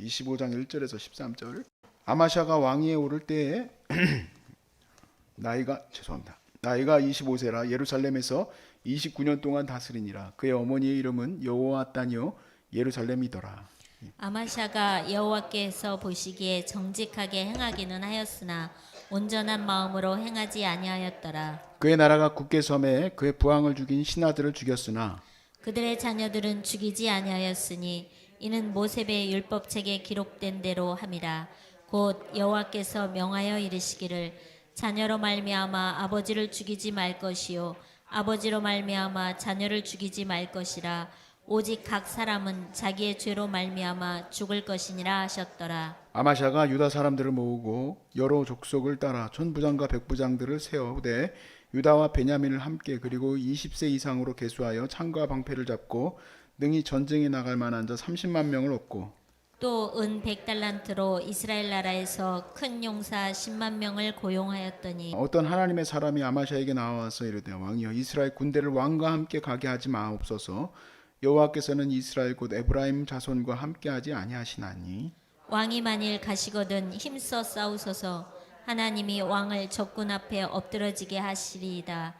25장 1절에서 13절. 아마샤가 왕위에 오를 때에 나이가 25세라 예루살렘에서 29년 동안 다스리니라. 그의 어머니의 이름은 여호아따니요 예루살렘이더라. 아마샤가 여호와께서 보시기에 정직하게 행하기는 하였으나 온전한 마음으로 행하지 아니하였더라. 그의 나라가 굳게 섬에 그의 부왕을 죽인 신하들을 죽였으나 그들의 자녀들은 죽이지 아니하였으니 이는 모세의 율법책에 기록된 대로 함이라. 곧 여호와께서 명하여 이르시기를 자녀로 말미암아 아버지를 죽이지 말 것이요 아버지로 말미암아 자녀를 죽이지 말 것이라. 오직 각 사람은 자기의 죄로 말미암아 죽을 것이니라 하셨더라. 아마샤가 유다 사람들을 모으고 여러 족속을 따라 천부장과 백부장들을 세우되 유다와 베냐민을 함께 그리고 20세 이상으로 계수하여 창과 방패를 잡고 능히 전쟁에 나갈 만한 자 30만 명을 얻고 또 은 100달란트로 이스라엘 나라에서 큰 용사 10만 명을 고용하였더니 어떤 하나님의 사람이 아마샤에게 나와서 이르되 왕이여 이스라엘 군대를 왕과 함께 가게 하지 마옵소서. 여호와께서는 이스라엘 곧 에브라임 자손과 함께하지 아니하시나니. 왕이 만일 가시거든 힘써 싸우소서. 하나님이 왕을 적군 앞에 엎드러지게 하시리이다.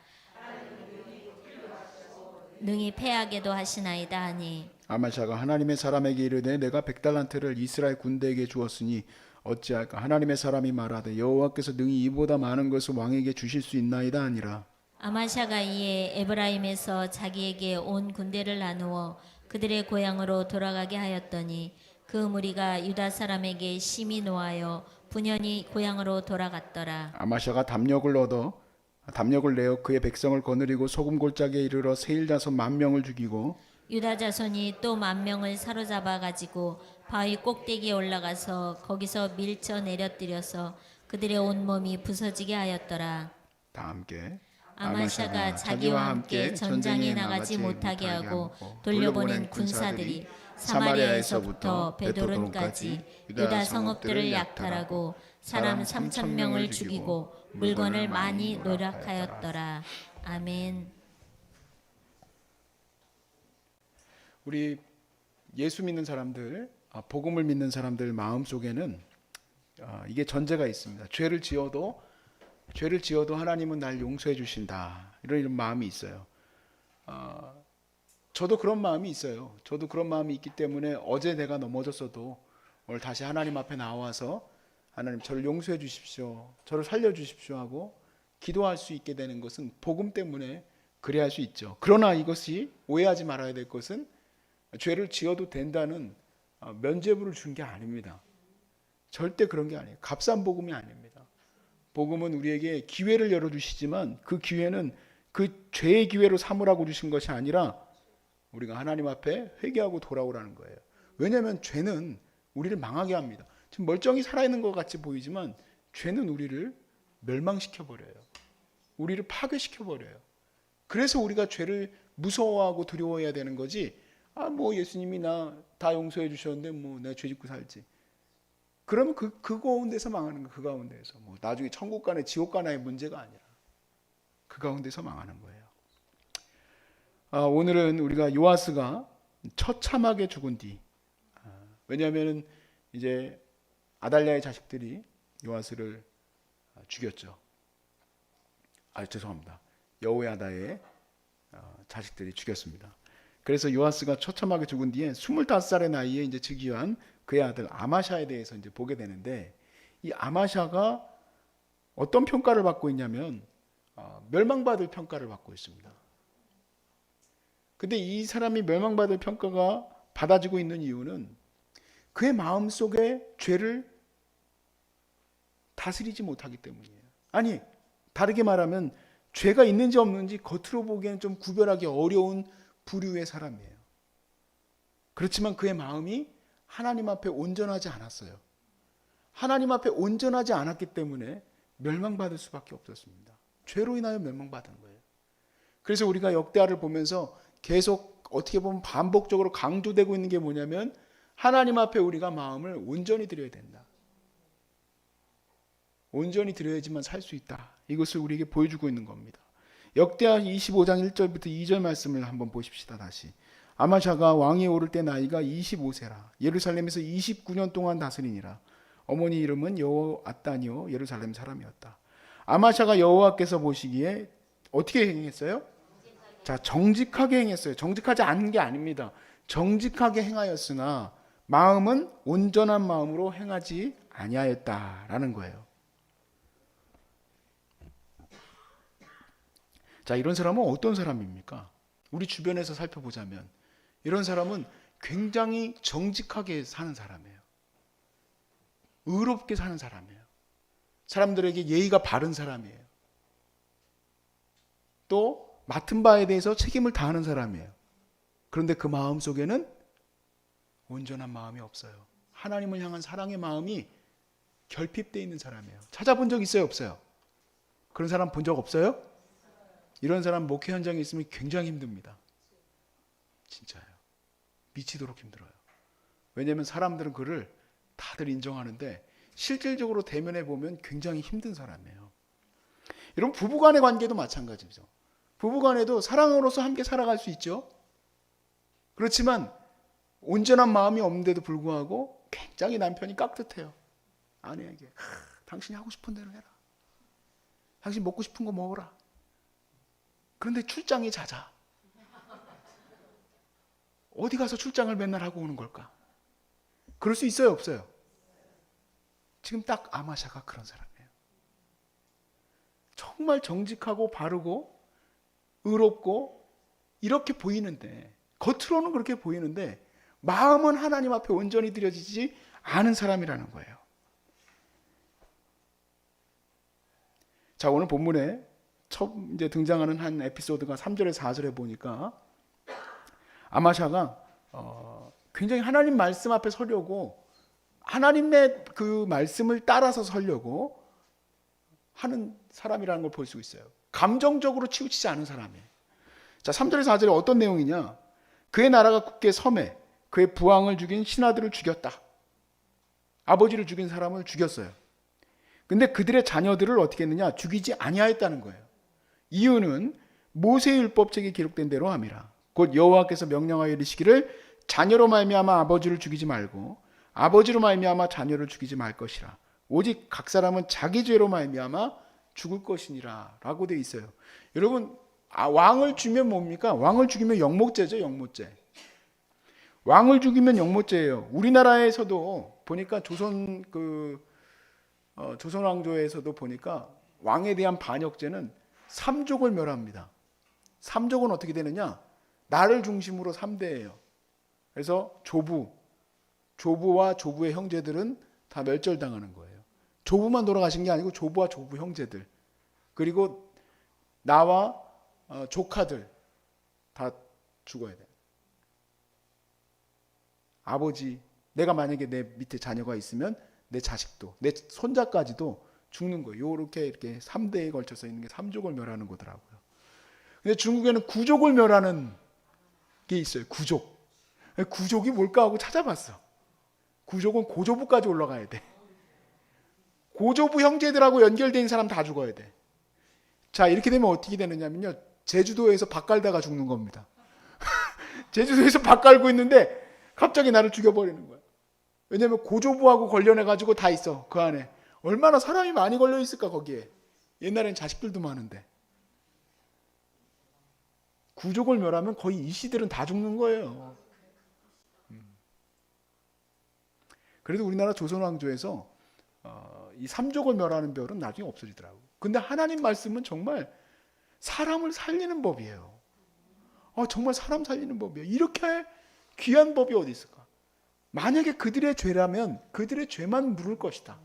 능히 패하게도 하시나이다 하니 아마샤가 하나님의 사람에게 이르되 내가 100달란트를 이스라엘 군대에게 주었으니 어찌할까. 하나님의 사람이 말하되 여호와께서 능히 이보다 많은 것을 왕에게 주실 수 있나이다 하니라. 아마샤가 이에 에브라임에서 자기에게 온 군대를 나누어 그들의 고향으로 돌아가게 하였더니 그 무리가 유다 사람에게 심히 노하여 분연히 고향으로 돌아갔더라. 아마샤가 담력을 내어 그의 백성을 거느리고 소금 골짜기에 이르러 세일 자손 10,000명을 죽이고 유다 자손이 또 10,000명을 사로잡아 가지고 바위 꼭대기에 올라가서 거기서 밀쳐 내려뜨려서 그들의 온몸이 부서지게 하였더라. 다 함께. 아마샤가 자기와 함께 전장에 나가지 못하게 하고 돌려보낸 군사들이 사마리아에서부터 베드론까지 유다 성읍들을 약탈하고 사람 3,000명을 죽이고 물건을 많이 노력하였더라. 아멘. 우리 예수 믿는 사람들, 복음을 믿는 사람들 마음속에는 이게 전제가 있습니다. 죄를 지어도 하나님은 날 용서해 주신다. 이런 마음이 있어요. 저도 그런 마음이 있어요. 저도 그런 마음이 있기 때문에 어제 내가 넘어졌어도 오늘 다시 하나님 앞에 나와서 하나님 저를 용서해 주십시오. 저를 살려 주십시오 하고 기도할 수 있게 되는 것은 복음 때문에 그래야 할 수 있죠. 그러나 이것이 오해하지 말아야 될 것은 죄를 지어도 된다는 면죄부를 준 게 아닙니다. 절대 그런 게 아니에요. 값싼 복음이 아닙니다. 복음은 우리에게 기회를 열어주시지만 그 기회는 그 죄의 기회로 삼으라고 주신 것이 아니라 우리가 하나님 앞에 회개하고 돌아오라는 거예요. 왜냐하면 죄는 우리를 망하게 합니다. 지금 멀쩡히 살아있는 것 같이 보이지만 죄는 우리를 멸망시켜버려요. 우리를 파괴시켜버려요. 그래서 우리가 죄를 무서워하고 두려워해야 되는 거지. 뭐 예수님이 나 다 용서해 주셨는데 뭐 내가 죄 짓고 살지. 그러면 그 가운데서 망하는 거. 그 가운데서 뭐 나중에 천국 가네 지옥 가나의 문제가 아니라 그 가운데서 망하는 거예요. 오늘은 우리가 요아스가 처참하게 죽은 뒤, 왜냐하면 이제 아달랴의 자식들이 요아스를 죽였죠. 죄송합니다. 여호야다의 자식들이 죽였습니다. 그래서 요아스가 처참하게 죽은 뒤에 25살의 나이에 이제 즉위한 그의 아들 아마샤에 대해서 이제 보게 되는데, 이 아마샤가 어떤 평가를 받고 있냐면 멸망받을 평가를 받고 있습니다. 근데 이 사람이 멸망받을 평가가 받아지고 있는 이유는 그의 마음속에 죄를 다스리지 못하기 때문이에요. 아니, 다르게 말하면 죄가 있는지 없는지 겉으로 보기에는 좀 구별하기 어려운 부류의 사람이에요. 그렇지만 그의 마음이 하나님 앞에 온전하지 않았어요. 하나님 앞에 온전하지 않았기 때문에 멸망받을 수밖에 없었습니다. 죄로 인하여 멸망받은 거예요. 그래서 우리가 역대하를 보면서 계속 어떻게 보면 반복적으로 강조되고 있는 게 뭐냐면 하나님 앞에 우리가 마음을 온전히 드려야 된다. 온전히 드려야지만 살 수 있다. 이것을 우리에게 보여주고 있는 겁니다. 역대하 25장 1절부터 2절 말씀을 한번 보십시다. 다시. 아마샤가 왕위에 오를 때 나이가 25세라. 예루살렘에서 29년 동안 다스리니라. 어머니 이름은 여호앗단이요 예루살렘 사람이었다. 아마샤가 여호와께서 보시기에 어떻게 행했어요? 자, 정직하게 행했어요. 정직하지 않은 게 아닙니다. 정직하게 행하였으나 마음은 온전한 마음으로 행하지 아니하였다라는 거예요. 자, 이런 사람은 어떤 사람입니까? 우리 주변에서 살펴보자면 이런 사람은 굉장히 정직하게 사는 사람이에요. 의롭게 사는 사람이에요. 사람들에게 예의가 바른 사람이에요. 또 맡은 바에 대해서 책임을 다하는 사람이에요. 그런데 그 마음 속에는 온전한 마음이 없어요. 하나님을 향한 사랑의 마음이 결핍되어 있는 사람이에요. 찾아본 적 있어요? 없어요? 그런 사람 본 적 없어요? 이런 사람 목회 현장에 있으면 굉장히 힘듭니다. 진짜예요. 미치도록 힘들어요. 왜냐하면 사람들은 그를 다들 인정하는데 실질적으로 대면해 보면 굉장히 힘든 사람이에요. 이런 부부간의 관계도 마찬가지죠. 부부간에도 사랑으로서 함께 살아갈 수 있죠. 그렇지만 온전한 마음이 없는데도 불구하고 굉장히 남편이 깍듯해요. 아내에게 당신이 하고 싶은 대로 해라. 당신 먹고 싶은 거 먹어라. 그런데 출장이 잦아. 어디 가서 출장을 맨날 하고 오는 걸까? 그럴 수 있어요? 없어요? 지금 딱 아마샤가 그런 사람이에요. 정말 정직하고 바르고 의롭고 이렇게 보이는데, 겉으로는 그렇게 보이는데 마음은 하나님 앞에 온전히 드려지지 않은 사람이라는 거예요. 자, 오늘 본문에 첫 이제 등장하는 한 에피소드가 3절에서 4절에 보니까 아마샤가 굉장히 하나님 말씀 앞에 서려고 하나님의 그 말씀을 따라서 서려고 하는 사람이라는 걸 볼 수 있어요. 감정적으로 치우치지 않은 사람이에요. 자, 3절에서 4절에 어떤 내용이냐? 그의 나라가 굳게 섬에 그의 부왕을 죽인 신하들을 죽였다. 아버지를 죽인 사람을 죽였어요. 근데 그들의 자녀들을 어떻게 했느냐? 죽이지 아니하였다는 거예요. 이유는 모세의 율법책에 기록된 대로 함이라. 곧 여호와께서 명령하여 이르시기를 자녀로 말미암아 아버지를 죽이지 말고 아버지로 말미암아 자녀를 죽이지 말 것이라. 오직 각 사람은 자기 죄로 말미암아 죽을 것이니라 라고 되어 있어요. 여러분, 왕을 죽이면 뭡니까? 왕을 죽이면 영모죄죠. 영모죄. 왕을 죽이면 영모죄예요. 우리나라에서도 보니까 조선 왕조에서도 보니까 왕에 대한 반역죄는 삼족을 멸합니다. 삼족은 어떻게 되느냐? 나를 중심으로 3대예요. 그래서 조부와 조부의 형제들은 다 멸절당하는 거예요. 조부만 돌아가신 게 아니고 조부와 조부 형제들, 그리고 나와 조카들 다 죽어야 돼요. 아버지, 내가 만약에 내 밑에 자녀가 있으면 내 자식도, 내 손자까지도 죽는 거예요. 이렇게 3대에 걸쳐서 있는 게 삼족을 멸하는 거더라고요. 근데 중국에는 구족을 멸하는 게 있어요. 구족. 구족이 뭘까 하고 찾아봤어. 구족은 고조부까지 올라가야 돼. 고조부 형제들하고 연결된 사람 다 죽어야 돼. 자, 이렇게 되면 어떻게 되느냐면요, 제주도에서 밥 갈다가 죽는 겁니다. 제주도에서 밥 갈고 있는데 갑자기 나를 죽여버리는 거야. 왜냐면 고조부하고 관련해가지고 다 있어. 그 안에 얼마나 사람이 많이 걸려 있을까. 거기에 옛날엔 자식들도 많은데. 구족을 멸하면 거의 이시들은 다 죽는 거예요. 그래도 우리나라 조선왕조에서 이 삼족을 멸하는 별은 나중에 없어지더라고요. 근데 하나님 말씀은 정말 사람을 살리는 법이에요. 정말 사람 살리는 법이에요. 이렇게 귀한 법이 어디 있을까? 만약에 그들의 죄라면 그들의 죄만 물을 것이다.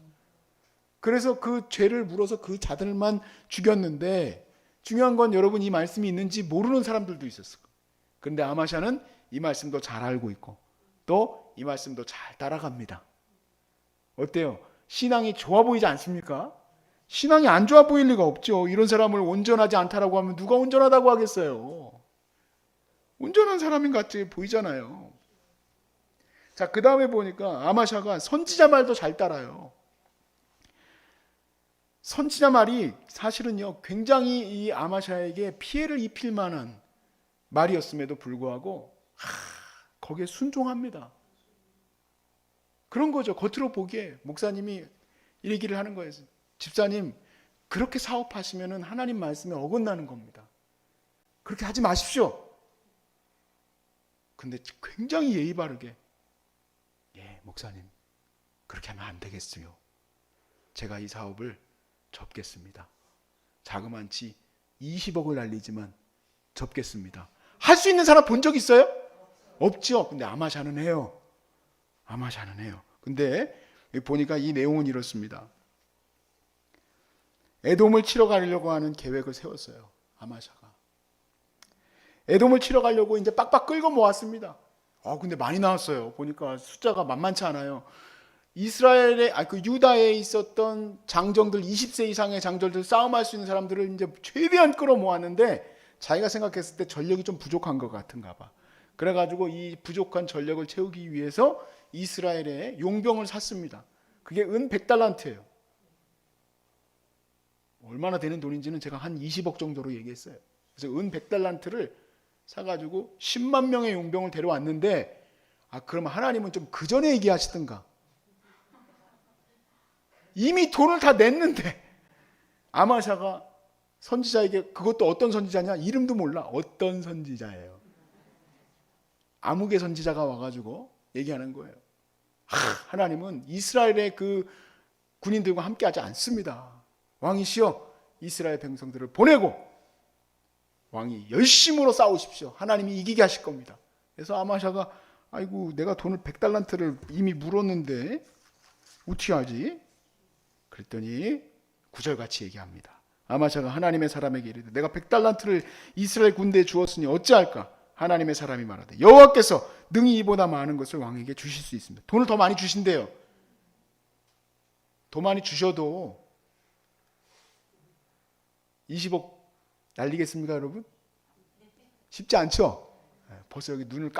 그래서 그 죄를 물어서 그 자들만 죽였는데, 중요한 건 여러분, 이 말씀이 있는지 모르는 사람들도 있었을 거예요. 그런데 아마샤는 이 말씀도 잘 알고 있고 또 이 말씀도 잘 따라갑니다. 어때요? 신앙이 좋아 보이지 않습니까? 신앙이 안 좋아 보일 리가 없죠. 이런 사람을 온전하지 않다라고 하면 누가 온전하다고 하겠어요? 온전한 사람인 것 같이 보이잖아요. 자, 그 다음에 보니까 아마샤가 선지자 말도 잘 따라요. 선지자 말이 사실은요, 굉장히 이 아마샤에게 피해를 입힐 만한 말이었음에도 불구하고 거기에 순종합니다. 그런 거죠. 겉으로 보기에 목사님이 이 얘기를 하는 거예요. 집사님, 그렇게 사업하시면 하나님 말씀에 어긋나는 겁니다. 그렇게 하지 마십시오. 근데 굉장히 예의 바르게, 예, 목사님, 그렇게 하면 안 되겠어요. 제가 이 사업을 접겠습니다. 자그만치 20억을 날리지만 접겠습니다. 할 수 있는 사람 본 적 있어요? 없죠. 근데 아마샤는 해요. 아마샤는 해요. 근데 보니까 이 내용은 이렇습니다. 에돔을 치러 가려고 하는 계획을 세웠어요. 아마샤가. 에돔을 치러 가려고 이제 빡빡 끌고 모았습니다. 근데 많이 나왔어요. 보니까 숫자가 만만치 않아요. 유다에 있었던 장정들, 20세 이상의 장정들, 싸움할 수 있는 사람들을 이제 최대한 끌어 모았는데 자기가 생각했을 때 전력이 좀 부족한 것 같은가 봐. 그래가지고 이 부족한 전력을 채우기 위해서 이스라엘에 용병을 샀습니다. 그게 은 100달란트예요. 얼마나 되는 돈인지는 제가 한 20억 정도로 얘기했어요. 그래서 은 100달란트를 사가지고 10만 명의 용병을 데려왔는데, 그러면 하나님은 좀 그 전에 얘기하시든가. 이미 돈을 다 냈는데 아마샤가 선지자에게, 그것도 어떤 선지자냐? 이름도 몰라. 어떤 선지자예요. 아무개 선지자가 와가지고 얘기하는 거예요. 하나님은 이스라엘의 그 군인들과 함께 하지 않습니다. 왕이시여, 이스라엘 백성들을 보내고 왕이 열심으로 싸우십시오. 하나님이 이기게 하실 겁니다. 그래서 아마샤가, 아이고, 내가 돈을 100달란트를 이미 물었는데 어떻게 하지? 그랬더니 구절같이 얘기합니다. 아마샤가 하나님의 사람에게 이르되, 내가 100달란트를 이스라엘 군대에 주었으니 어찌할까? 하나님의 사람이 말하되, 여호와께서 능히 이보다 많은 것을 왕에게 주실 수 있습니다. 돈을 더 많이 주신대요. 더 많이 주셔도 20억 날리겠습니까, 여러분? 쉽지 않죠? 벌써 여기 눈을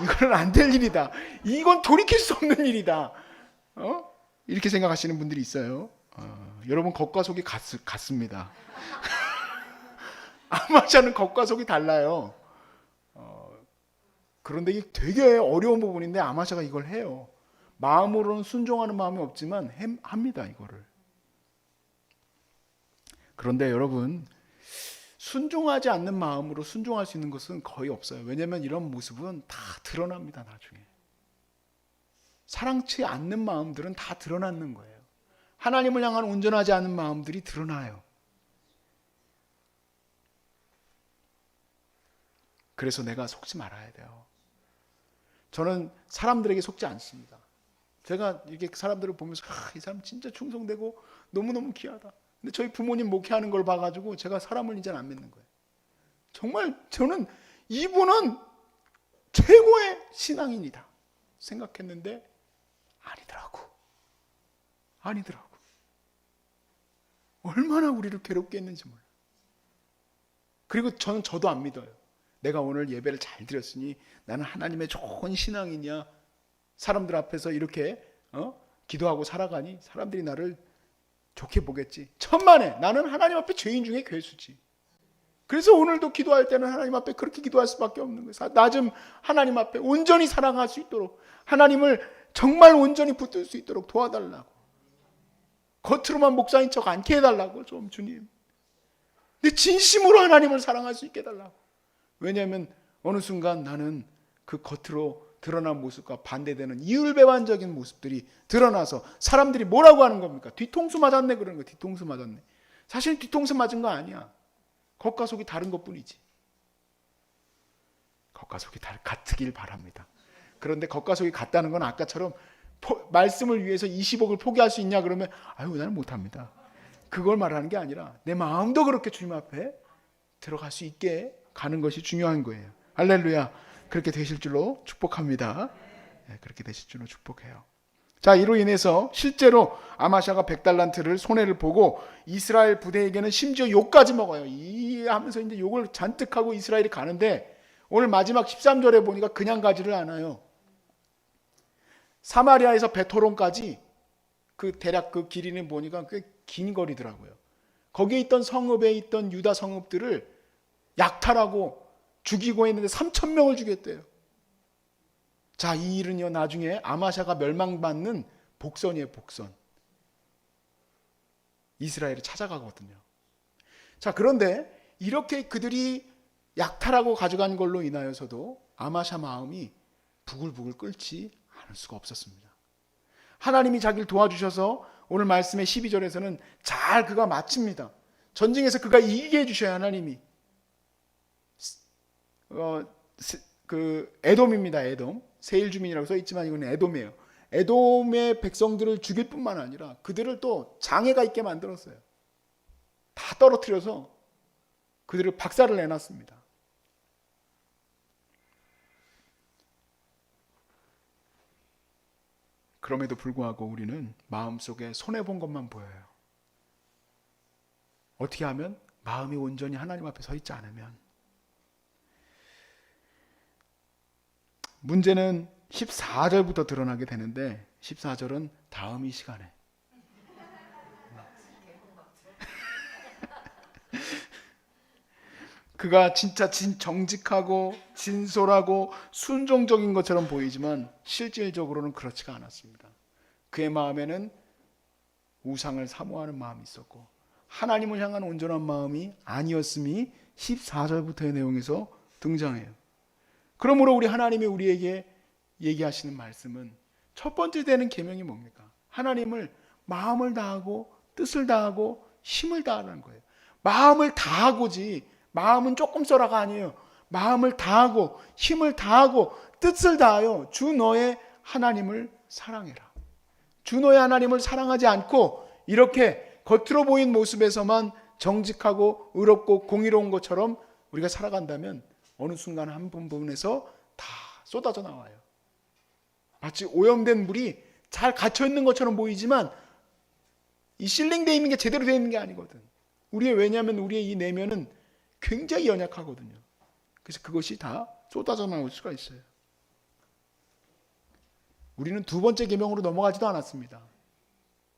이거는 안 될 일이다. 이건 돌이킬 수 없는 일이다. 이렇게 생각하시는 분들이 있어요. 여러분, 겉과 속이 같습니다. 아마샤는 겉과 속이 달라요. 그런데 이게 되게 어려운 부분인데 아마샤가 이걸 해요. 마음으로는 순종하는 마음이 없지만 합니다, 이거를. 그런데 여러분, 순종하지 않는 마음으로 순종할 수 있는 것은 거의 없어요. 왜냐하면 이런 모습은 다 드러납니다, 나중에. 사랑치 않는 마음들은 다 드러나는 거예요. 하나님을 향한 온전하지 않은 마음들이 드러나요. 그래서 내가 속지 말아야 돼요. 저는 사람들에게 속지 않습니다. 제가 이렇게 사람들을 보면서 이 사람 진짜 충성되고 너무너무 귀하다. 근데 저희 부모님 목회하는 걸 봐가지고 제가 사람을 이제는 안 믿는 거예요. 정말 저는 이분은 최고의 신앙인이다 생각했는데 아니더라고. 얼마나 우리를 괴롭게 했는지 몰라요. 그리고 저도 안 믿어요. 내가 오늘 예배를 잘 드렸으니 나는 하나님의 좋은 신앙이냐, 사람들 앞에서 이렇게 기도하고 살아가니 사람들이 나를 좋게 보겠지. 천만에 나는 하나님 앞에 죄인 중에 괴수지. 그래서 오늘도 기도할 때는 하나님 앞에 그렇게 기도할 수밖에 없는 거예요. 나 좀 하나님 앞에 온전히 사랑할 수 있도록, 하나님을 정말 온전히 붙들 수 있도록 도와달라고. 겉으로만 목사인 척 않게 해달라고 좀, 주님. 근데 진심으로 하나님을 사랑할 수 있게 해달라고. 왜냐하면 어느 순간 나는 그 겉으로 드러난 모습과 반대되는 이율배반적인 모습들이 드러나서 사람들이 뭐라고 하는 겁니까? 뒤통수 맞았네, 그러는 거예요. 뒤통수 맞았네. 사실 뒤통수 맞은 거 아니야. 겉과 속이 다른 것뿐이지. 겉과 속이 같으길 바랍니다. 그런데 겉과 속이 같다는 건 아까처럼 말씀을 위해서 20억을 포기할 수 있냐 그러면 나는 못합니다. 그걸 말하는 게 아니라 내 마음도 그렇게 주님 앞에 들어갈 수 있게 가는 것이 중요한 거예요. 할렐루야. 그렇게 되실 줄로 축복합니다. 그렇게 되실 줄로 축복해요. 자, 이로 인해서 실제로 아마샤가 100달란트를 손해를 보고 이스라엘 부대에게는 심지어 욕까지 먹어요. 하면서 이제 욕을 잔뜩 하고 이스라엘이 가는데, 오늘 마지막 13절에 보니까 그냥 가지를 않아요. 사마리아에서 베토론까지 대략 그 길이는 보니까 꽤 긴 거리더라고요. 거기에 있던 성읍에 있던 유다 성읍들을 약탈하고 죽이고 했는데 3,000명을 죽였대요. 자, 이 일은요 나중에 아마샤가 멸망받는 복선이에요. 복선. 이스라엘을 찾아가거든요. 자, 그런데 이렇게 그들이 약탈하고 가져간 걸로 인하여서도 아마샤 마음이 부글부글 끓지 않을 수가 없었습니다. 하나님이 자기를 도와주셔서 오늘 말씀의 12절에서는 잘 그가 마칩니다. 전쟁에서 그가 이기게 해주셔야 하나님이. 에돔입니다. 에돔. 세일 주민이라고 써있지만 이건 에돔이에요. 에돔의 백성들을 죽일 뿐만 아니라 그들을 또 장애가 있게 만들었어요. 다 떨어뜨려서 그들을 박살을 내놨습니다. 그럼에도 불구하고 우리는 마음속에 손해본 것만 보여요. 어떻게 하면? 마음이 온전히 하나님 앞에 서 있지 않으면. 문제는 14절부터 드러나게 되는데 14절은 다음 이 시간에 그가 진짜 정직하고 진솔하고 순종적인 것처럼 보이지만 실질적으로는 그렇지가 않았습니다. 그의 마음에는 우상을 사모하는 마음이 있었고 하나님을 향한 온전한 마음이 아니었음이 14절부터의 내용에서 등장해요. 그러므로 우리 하나님이 우리에게 얘기하시는 말씀은 첫 번째 되는 계명이 뭡니까? 하나님을 마음을 다하고 뜻을 다하고 힘을 다하는 거예요. 마음을 다하고지 마음은 조금 써라가 아니에요. 마음을 다하고 힘을 다하고 뜻을 다하여 주 너의 하나님을 사랑해라. 주 너의 하나님을 사랑하지 않고 이렇게 겉으로 보인 모습에서만 정직하고 의롭고 공의로운 것처럼 우리가 살아간다면 어느 순간 한 부분에서 다 쏟아져 나와요. 마치 오염된 물이 잘 갇혀 있는 것처럼 보이지만 이 실링되어 있는 게 제대로 되어 있는 게 아니거든. 왜냐하면 우리의 이 내면은 굉장히 연약하거든요. 그래서 그것이 다 쏟아져 나올 수가 있어요. 우리는 두 번째 계명으로 넘어가지도 않았습니다.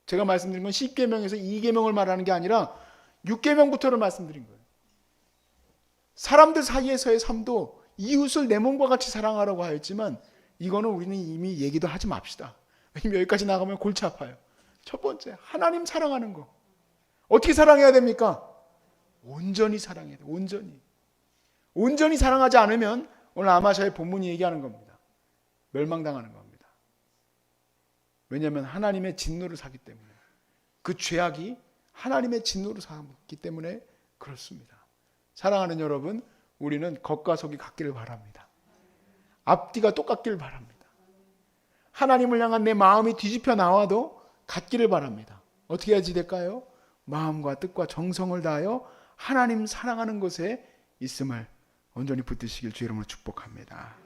제가 말씀드린 건 10계명에서 2계명을 말하는 게 아니라 6계명부터를 말씀드린 거예요. 사람들 사이에서의 삶도 이웃을 내 몸과 같이 사랑하라고 하였지만 이거는 우리는 이미 얘기도 하지 맙시다. 왜냐면 여기까지 나가면 골치 아파요. 첫 번째, 하나님 사랑하는 거. 어떻게 사랑해야 됩니까? 온전히 사랑해야 돼요. 온전히 사랑하지 않으면 오늘 아마샤의 본문이 얘기하는 겁니다. 멸망당하는 겁니다. 왜냐하면 하나님의 진노를 사기 때문에, 그 죄악이 하나님의 진노를 사기 때문에 그렇습니다. 사랑하는 여러분, 우리는 겉과 속이 같기를 바랍니다. 앞뒤가 똑같기를 바랍니다. 하나님을 향한 내 마음이 뒤집혀 나와도 같기를 바랍니다. 어떻게 해야지 될까요? 마음과 뜻과 정성을 다하여 하나님 사랑하는 것에 있음을 온전히 붙드시길 주의 이름으로 축복합니다.